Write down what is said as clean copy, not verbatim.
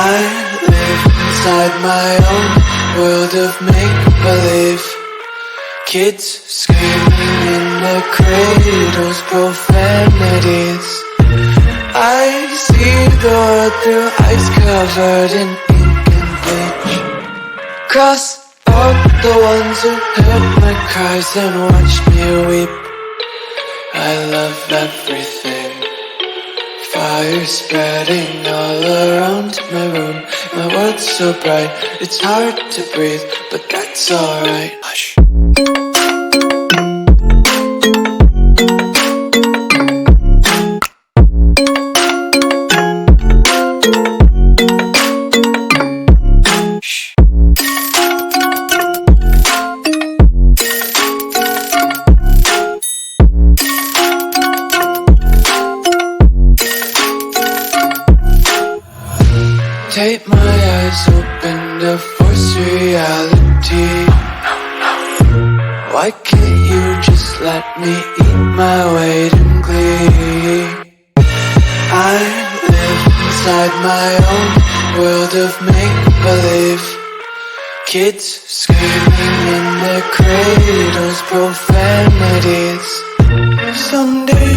I live inside my own world of make-believe. Kids screaming in their cradles, profanities. I see the world through ice covered in ink and bleach. Cross out the ones who heard my cries and watched me weep. I love everything. Fire spreading all around my room. My world's so bright, it's hard to breathe, but that's alright. Hush. Take my eyes open to force reality. Why can't you just let me eat my weight in glee? I live inside my own world of make-believe. Kids screaming in their cradles, profanities. Someday